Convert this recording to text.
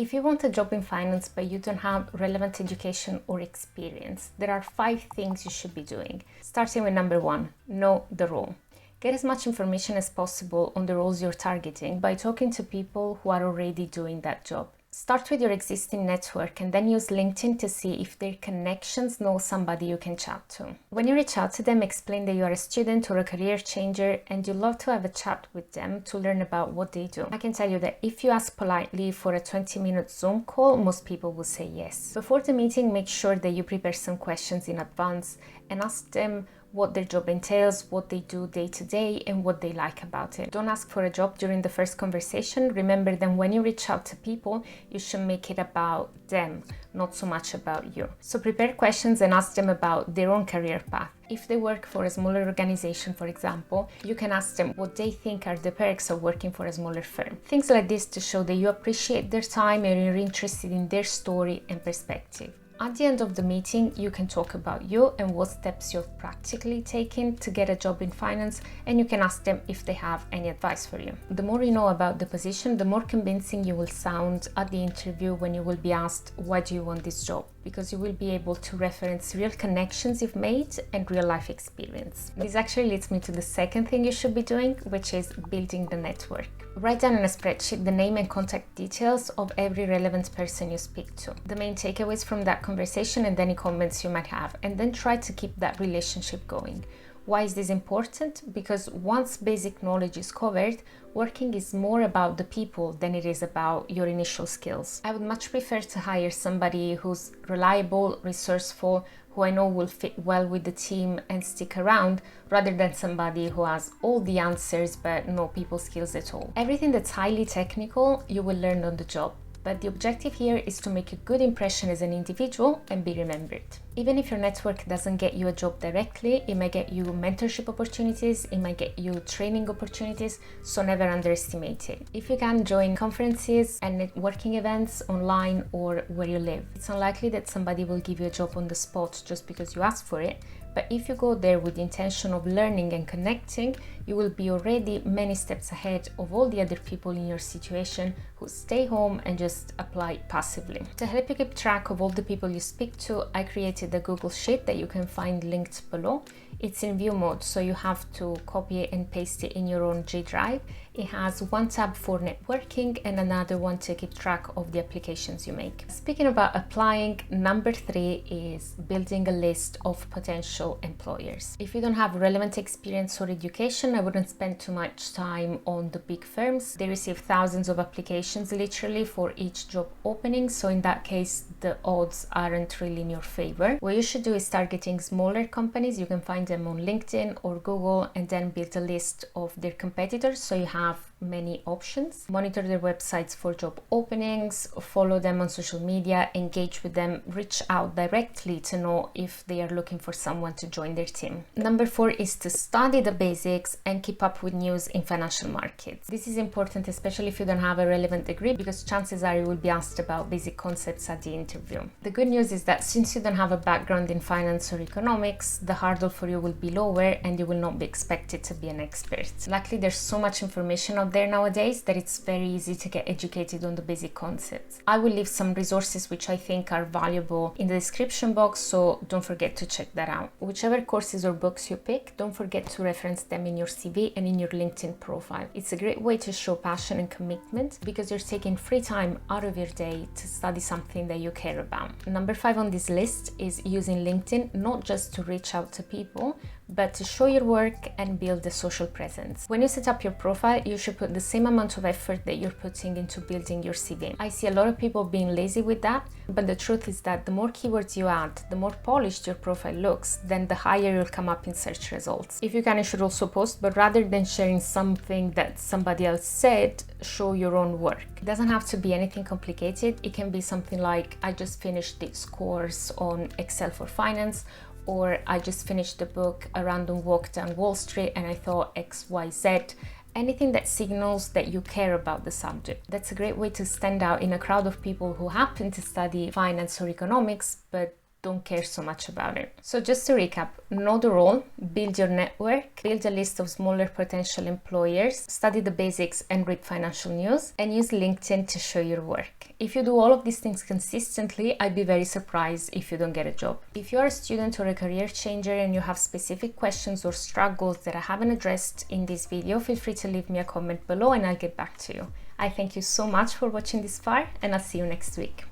If you want a job in finance but you don't have relevant education or experience, there are 5 things you should be doing. Starting with number 1, know the role. Get as much information as possible on the roles you're targeting by talking to people who are already doing that job. Start with your existing network and then use LinkedIn to see if their connections know somebody you can chat to. When you reach out to them, explain that you are a student or a career changer and you love to have a chat with them to learn about what they do. I can tell you that if you ask politely for a 20-minute Zoom call, most people will say yes. Before the meeting, make sure that you prepare some questions in advance and ask them what their job entails, what they do day to day, and what they like about it. Don't ask for a job during the first conversation. Remember that when you reach out to people, you should make it about them, not so much about you. So prepare questions and ask them about their own career path. If they work for a smaller organization, for example, you can ask them what they think are the perks of working for a smaller firm. Things like this to show that you appreciate their time and you're interested in their story and perspective. At the end of the meeting, you can talk about you and what steps you've practically taken to get a job in finance, and you can ask them if they have any advice for you. The more you know about the position, the more convincing you will sound at the interview when you will be asked, why do you want this job? Because you will be able to reference real connections you've made and real life experience. This actually leads me to the second thing you should be doing, which is building the network. Write down in a spreadsheet the name and contact details of every relevant person you speak to, the main takeaways from that conversation and any comments you might have, and then try to keep that relationship going. Why is this important? Because once basic knowledge is covered, working is more about the people than it is about your initial skills. I would much prefer to hire somebody who's reliable, resourceful, who I know will fit well with the team and stick around, rather than somebody who has all the answers but no people skills at all. Everything that's highly technical, you will learn on the job. But the objective here is to make a good impression as an individual and be remembered. Even if your network doesn't get you a job directly, it might get you mentorship opportunities, it might get you training opportunities, so never underestimate it. If you can, join conferences and networking events online or where you live. It's unlikely that somebody will give you a job on the spot just because you asked for it, but if you go there with the intention of learning and connecting, you will be already many steps ahead of all the other people in your situation who stay home and just apply passively. To help you keep track of all the people you speak to, I created a Google Sheet that you can find linked below. It's in view mode, so you have to copy it and paste it in your own G Drive. It has one tab for networking and another one to keep track of the applications you make. Speaking about applying, number 3 is building a list of potential employers. If you don't have relevant experience or education, I wouldn't spend too much time on the big firms. They receive thousands of applications literally for each job opening, so in that case, the odds aren't really in your favor. What you should do is targeting smaller companies. You can find them on LinkedIn or Google and then build a list of their competitors so you have many options. Monitor their websites for job openings, follow them on social media, engage with them, reach out directly to know if they are looking for someone to join their team. Number 4 is to study the basics and keep up with news in financial markets. This is important, especially if you don't have a relevant degree, because chances are you will be asked about basic concepts at the interview. The good news is that since you don't have a background in finance or economics, the hurdle for you will be lower and you will not be expected to be an expert. Luckily, there's so much information out there nowadays that it's very easy to get educated on the basic concepts. I will leave some resources which I think are valuable in the description box, so don't forget to check that out. Whichever courses or books you pick, don't forget to reference them in your CV and in your LinkedIn profile. It's a great way to show passion and commitment because you're taking free time out of your day to study something that you care about. Number 5 on this list is using LinkedIn not just to reach out to people, but to show your work and build a social presence. When you set up your profile, you should put the same amount of effort that you're putting into building your CV. I see a lot of people being lazy with that, but the truth is that the more keywords you add, the more polished your profile looks, then the higher you'll come up in search results. If you can, you should also post, but rather than sharing something that somebody else said, show your own work. It doesn't have to be anything complicated. It can be something like, I just finished this course on Excel for finance, or I just finished the book A Random Walk Down Wall Street and I thought XYZ. Anything that signals that you care about the subject. That's a great way to stand out in a crowd of people who happen to study finance or economics, but don't care so much about it. So just to recap, know the role, build your network, build a list of smaller potential employers, study the basics and read financial news, and use LinkedIn to show your work. If you do all of these things consistently, I'd be very surprised if you don't get a job. If you're a student or a career changer and you have specific questions or struggles that I haven't addressed in this video, feel free to leave me a comment below and I'll get back to you. I thank you so much for watching this far, and I'll see you next week.